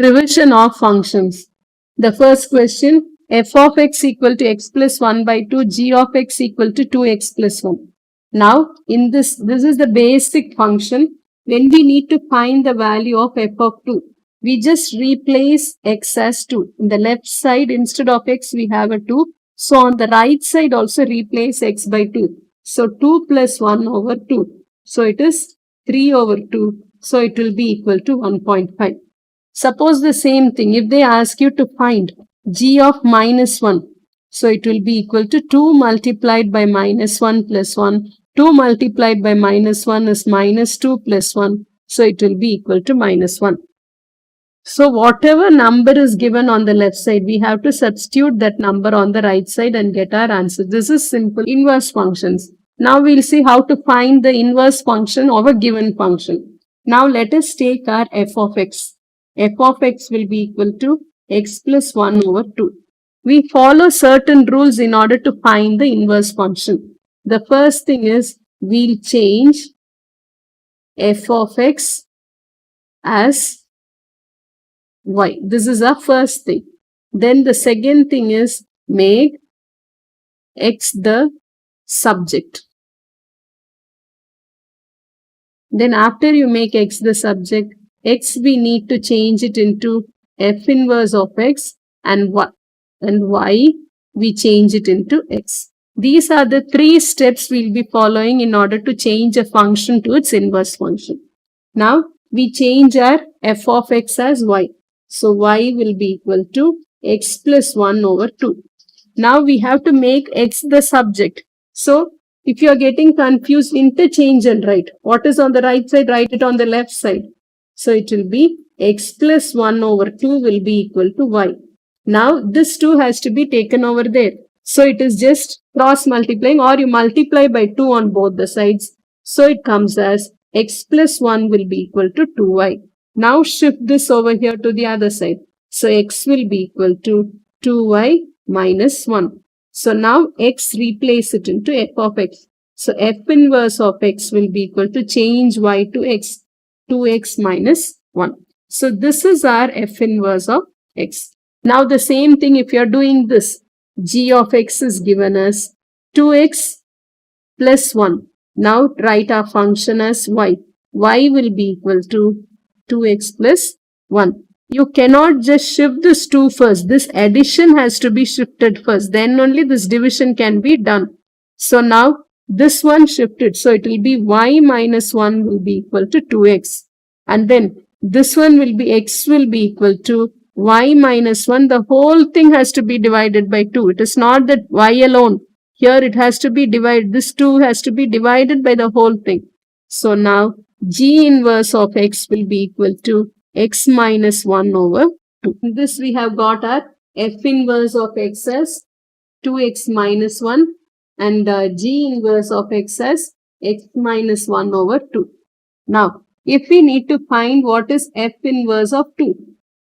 Revision of functions. The first question, f of x equal to x plus 1 by 2, g of x equal to 2x plus 1. Now, in this is the basic function. When we need to find the value of f of 2, we just replace x as 2. In the left side, instead of x, we have a 2. So, on the right side also replace x by 2. So, 2 plus 1 over 2. So, it is 3 over 2. So, it will be equal to 1.5. Suppose the same thing, if they ask you to find g of minus 1, so it will be equal to 2 multiplied by minus 1 plus 1. 2 multiplied by minus 1 is minus 2 plus 1. So it will be equal to minus 1. So whatever number is given on the left side, we have to substitute that number on the right side and get our answer. This is simple inverse functions. Now we'll see how to find the inverse function of a given function. Now let us take our f of x. F of x will be equal to x plus 1 over 2. We follow certain rules in order to find the inverse function. The first thing is we'll change f of x as y. This is our first thing. Then the second thing is make x the subject. Then after you make x the subject, x we need to change it into f inverse of x, and y we change it into x. These are the 3 steps we'll be following in order to change a function to its inverse function. Now we change our f of x as y. So y will be equal to x plus 1 over 2. Now we have to make x the subject. So if you are getting confused, interchange and write. What is on the right side, write it on the left side. So it will be x plus 1 over 2 will be equal to y. Now this 2 has to be taken over there. So it is just cross multiplying, or you multiply by 2 on both the sides. So it comes as x plus 1 will be equal to 2y. Now shift this over here to the other side. So x will be equal to 2y minus 1. So now x replace it into f of x. So f inverse of x will be equal to change y to x. 2x minus 1. So this is our f inverse of x. Now the same thing, if you are doing this, g of x is given as 2x plus 1. Now write our function as y. Y will be equal to 2x plus 1. You cannot just shift this 2 first. This addition has to be shifted first. Then only this division can be done. So now this one shifted. So it will be y minus 1 will be equal to 2x. And then this one will be x will be equal to y minus 1. The whole thing has to be divided by 2. It is not that y alone. Here it has to be divided. This 2 has to be divided by the whole thing. So now g inverse of x will be equal to x minus 1 over 2. In this we have got our f inverse of x as 2x minus 1 and g inverse of x as x minus 1 over 2. Now, if we need to find what is f inverse of 2.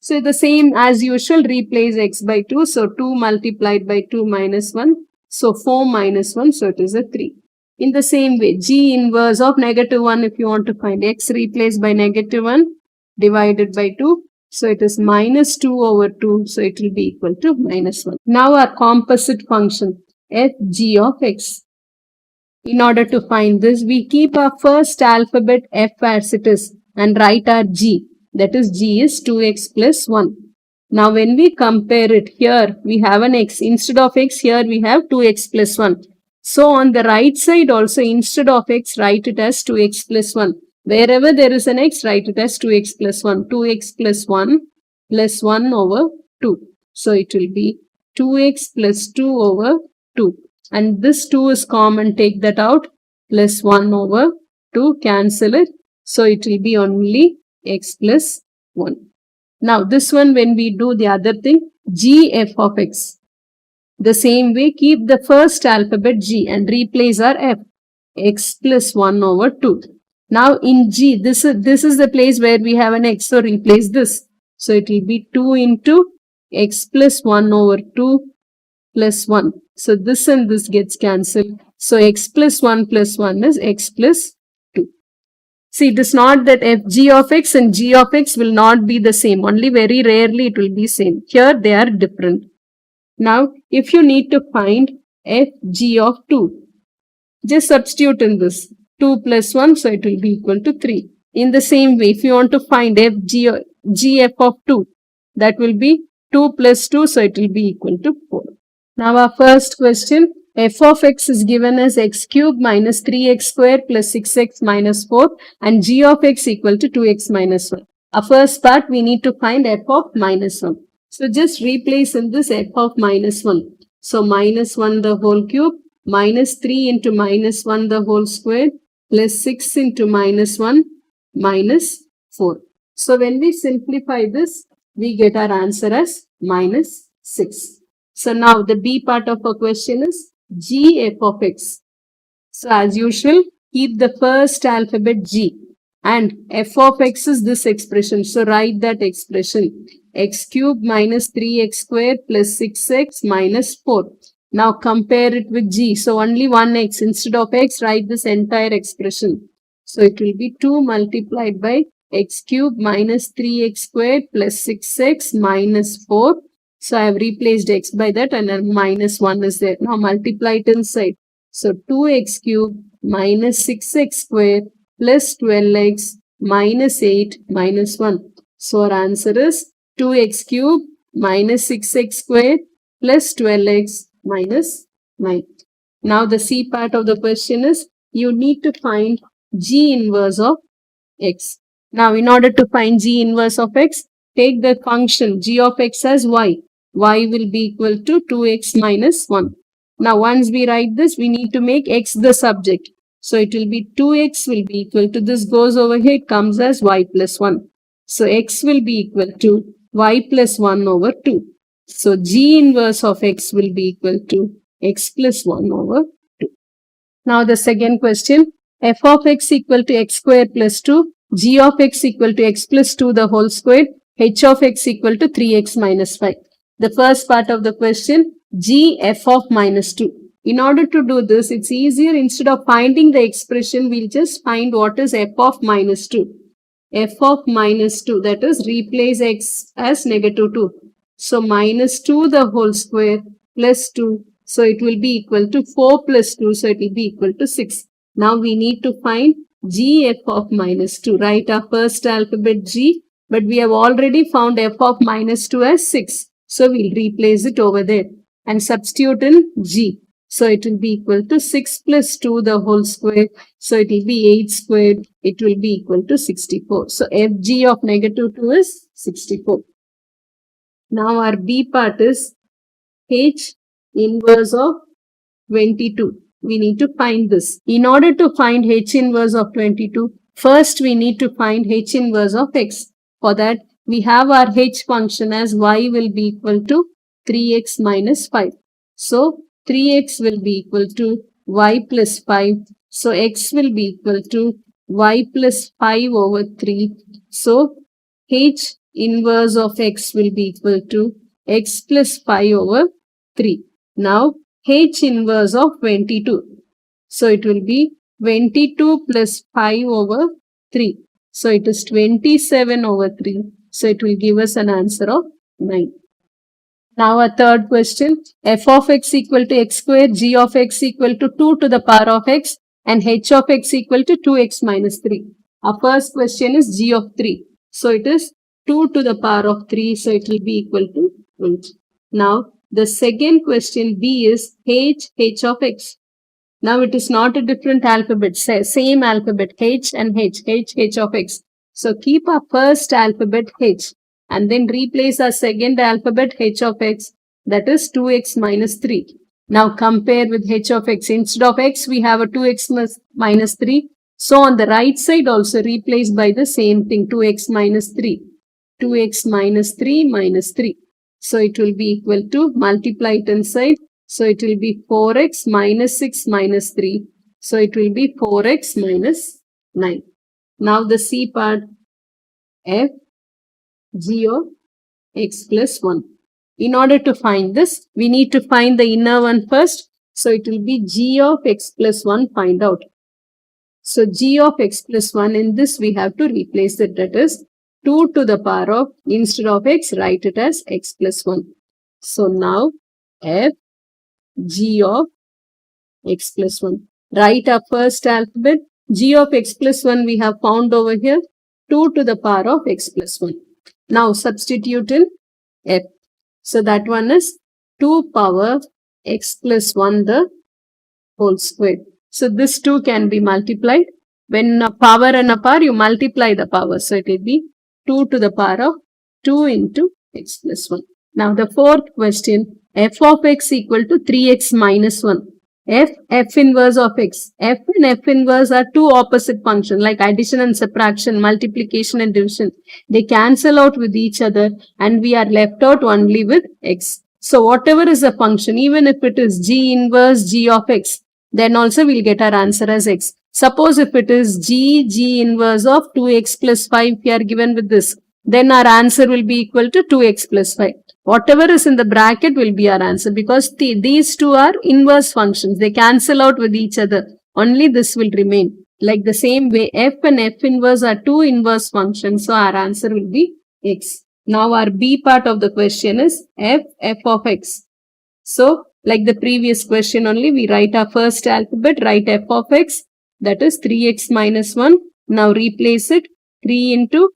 So, the same as usual, replace x by 2. So, 2 multiplied by 2 minus 1. So, 4 minus 1. So, it is a 3. In the same way, g inverse of negative 1, if you want to find x replaced by negative 1 divided by 2. So, it is minus 2 over 2. So, it will be equal to minus 1. Now, our composite function, f g of x. In order to find this, we keep our first alphabet f as it is and write our g. That is, g is 2x plus 1. Now, when we compare it here, we have an x. Instead of x, here we have 2x plus 1. So, on the right side also, instead of x, write it as 2x plus 1. Wherever there is an x, write it as 2x plus 1. 2x plus 1 over 2. So, it will be 2x plus 2 over 2. And this 2 is common, take that out, plus 1 over 2, cancel it. So, it will be only x plus 1. Now, this one when we do the other thing, g f of x. The same way, keep the first alphabet g and replace our f, x plus 1 over 2. Now, in g, this is the place where we have an x, so replace this. So, it will be 2 into x plus 1 over 2 plus 1. So, this and this gets cancelled. So, x plus 1 is x plus See, it is not that fg of x and g of x will not be the same. Only very rarely it will be same. Here they are different. Now, if you need to find fg of 2, just substitute in this. 2 plus 1, so it will be equal to 3. In the same way, if you want to find gf of 2, that will be 2 plus 2, so it will be equal to 4. Now our first question, f of x is given as x cube minus 3x square plus 6x minus 4 and g of x equal to 2x minus 1. Our first part, we need to find f of minus 1. So just replace in this f of minus 1. So minus 1 the whole cube minus 3 into minus 1 the whole square plus 6 into minus 1 minus 4. So when we simplify this, we get our answer as minus 6. So now the B part of our question is g f of x. So as usual, keep the first alphabet g and f of x is this expression. So write that expression x cube minus 3x square plus 6x minus 4. Now compare it with g. So only one x. Instead of x, write this entire expression. So it will be 2 multiplied by x cube minus 3x square plus 6x minus 4. So I have replaced x by that and then minus 1 is there. Now multiply it inside. So 2x cube minus 6x square plus 12x minus 8 minus 1. So our answer is 2x cube minus 6x square plus 12x minus 9. Now the C part of the question is you need to find g inverse of x. Now in order to find g inverse of x, take the function g of x as y. Y will be equal to 2x minus 1. Now once we write this, we need to make x the subject. So it will be 2x will be equal to this goes over here, it comes as y plus 1. So x will be equal to y plus 1 over 2. So g inverse of x will be equal to x plus 1 over 2. Now the second question, f of x equal to x square plus 2, g of x equal to x plus 2 the whole square, h of x equal to 3x minus 5. The first part of the question, g f of minus 2. In order to do this, it's easier. Instead of finding the expression, we'll just find what is f of minus 2. f of minus 2, that is replace x as negative 2. So minus 2 the whole square plus 2. So it will be equal to 4 plus 2. So it will be equal to 6. Now we need to find g f of minus 2. Write our first alphabet g. But we have already found f of minus 2 as 6. So we'll replace it over there and substitute in g. So it will be equal to 6 plus 2 the whole square. So it will be 8 squared. It will be equal to 64. So fg of negative 2 is 64. Now our B part is h inverse of 22. We need to find this. In order to find h inverse of 22, first we need to find h inverse of x. For that, we have our h function as y will be equal to 3x minus 5. So 3x will be equal to y plus 5. So x will be equal to y plus 5 over 3. So h inverse of x will be equal to x plus 5 over 3. Now h inverse of 22. So it will be 22 plus 5 over 3. So it is 27 over 3. So it will give us an answer of 9. Now our third question, f of x equal to x square, g of x equal to 2 to the power of x and h of x equal to 2x minus 3. Our first question is g of 3. So it is 2 to the power of 3. So it will be equal to 8. Now the second question B is h of x. Now it is not a different alphabet, same alphabet h and h of x. So keep our first alphabet h and then replace our second alphabet h of x, that is 2x minus 3. Now compare with h of x. Instead of x, we have a 2x minus 3. So on the right side also replace by the same thing, 2x minus 3. 2x minus 3 minus 3. So it will be equal to, multiply it inside. So it will be 4x minus 6 minus 3. So it will be 4x minus 9. Now the C part, f g of x plus 1. In order to find this, we need to find the inner one first. So it will be g of x plus 1 find out. So g of x plus 1, in this we have to replace it. That is 2 to the power of, instead of x, write it as x plus 1. So now f g of x plus 1. Write our first alphabet. G of x plus 1 we have found over here. 2 to the power of x plus 1. Now substitute in f. So that one is 2 power x plus 1 the whole square. So this 2 can be multiplied. When a power and a power, you multiply the power. So it will be 2 to the power of 2 into x plus 1. Now the fourth question, f of x equal to 3x minus 1. F inverse of x. F and F inverse are two opposite functions like addition and subtraction, multiplication and division. They cancel out with each other and we are left out only with x. So whatever is the function, even if it is g inverse g of x, then also we'll get our answer as x. Suppose if it is g inverse of 2x plus 5, we are given with this, then our answer will be equal to 2x plus 5. Whatever is in the bracket will be our answer because these two are inverse functions. They cancel out with each other. Only this will remain. Like the same way, f and f inverse are two inverse functions. So our answer will be x. Now our B part of the question is f of x. So like the previous question only, we write our first alphabet, write f of x. That is 3x minus 1. Now replace it. 3 into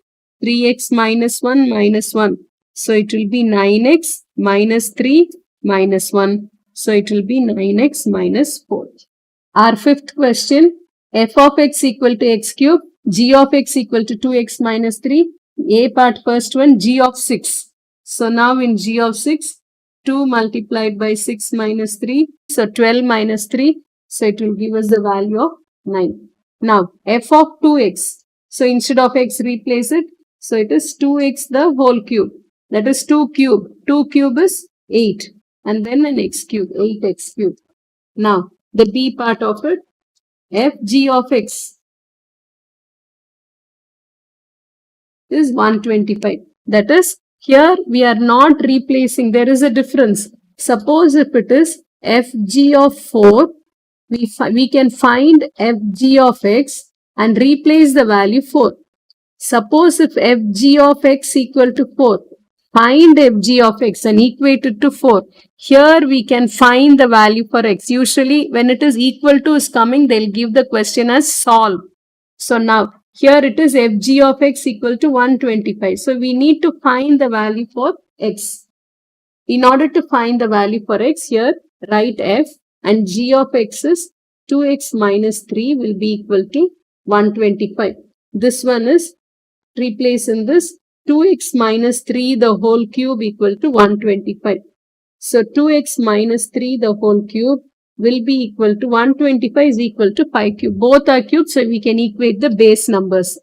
3x minus 1 minus 1. So it will be 9x minus 3 minus 1. So it will be 9x minus 4. Our fifth question, f of x equal to x cube, g of x equal to 2x minus 3. A part first one, g of 6. So now in g of 6, 2 multiplied by 6 minus 3. So 12 minus 3. So it will give us the value of 9. Now f of 2x. So instead of x, replace it. So it is 2x the whole cube. That is 2 cube. 2 cube is 8. And then an x cube, 8x cube. Now the B part of it, f g of x is 125. That is, here we are not replacing. There is a difference. Suppose if it is f g of 4, we can find f g of x and replace the value 4. Suppose if f g of x equal to 4, find f g of x and equate it to 4. Here we can find the value for x. Usually when it is equal to is coming, they'll give the question as solve. So now here it is f g of x equal to 125. So we need to find the value for x. In order to find the value for x, here write f and g of x is 2x minus 3 will be equal to 125. This one is replace in this 2x minus 3 the whole cube equal to 125. So 2x minus 3 the whole cube will be equal to 125 is equal to 5 cube. Both are cubes, so we can equate the base numbers.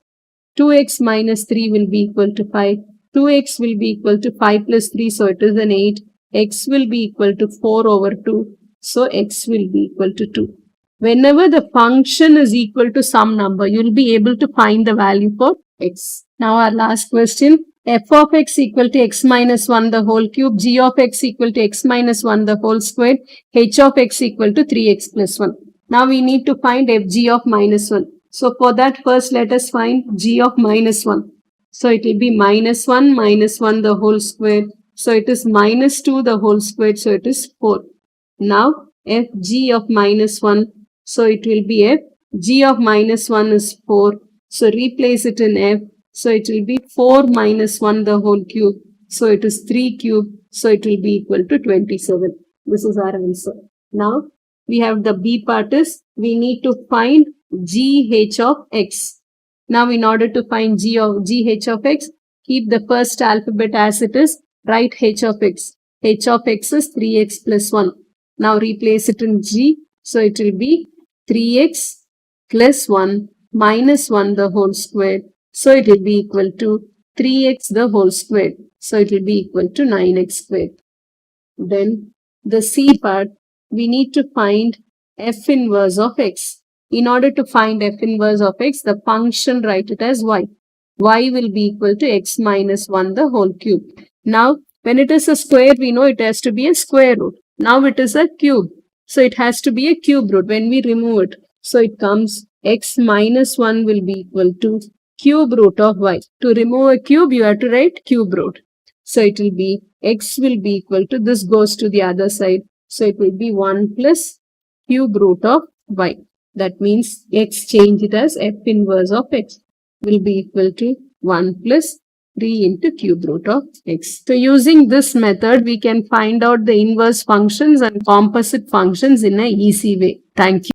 2x minus 3 will be equal to 5. 2x will be equal to 5 plus 3, so it is an 8. X will be equal to 4 over 2, so x will be equal to 2. Whenever the function is equal to some number, you will be able to find the value for x. Now our last question, f of x equal to x minus 1 the whole cube, g of x equal to x minus 1 the whole square, h of x equal to 3x plus 1. Now we need to find f g of minus 1. So for that, first let us find g of minus 1. So it will be minus 1 the whole square. So it is minus 2 the whole square. So it is 4. Now f g of minus 1. So it will be f g of minus 1 is 4. So replace it in f. So it will be 4 minus 1 the whole cube. So it is 3 cube. So it will be equal to 27. This is our answer. Now we have the B part is we need to find GH of x. Now in order to find GH of x, keep the first alphabet as it is. Write h of x. H of x is 3x plus 1. Now replace it in g. So it will be 3x plus 1 minus 1 the whole square. So it will be equal to 3x the whole square. So it will be equal to 9x squared. Then the C part, we need to find f inverse of x. In order to find f inverse of x, the function write it as y. Y will be equal to x minus 1 the whole cube. Now when it is a square, we know it has to be a square root. Now it is a cube. So it has to be a cube root when we remove it. So it comes x minus 1 will be equal to cube root of y. To remove a cube, you have to write cube root. So it will be x will be equal to, this goes to the other side. So it will be 1 plus cube root of y. That means x, change it as f inverse of x, will be equal to 1 plus 3 into cube root of x. So using this method, we can find out the inverse functions and composite functions in an easy way. Thank you.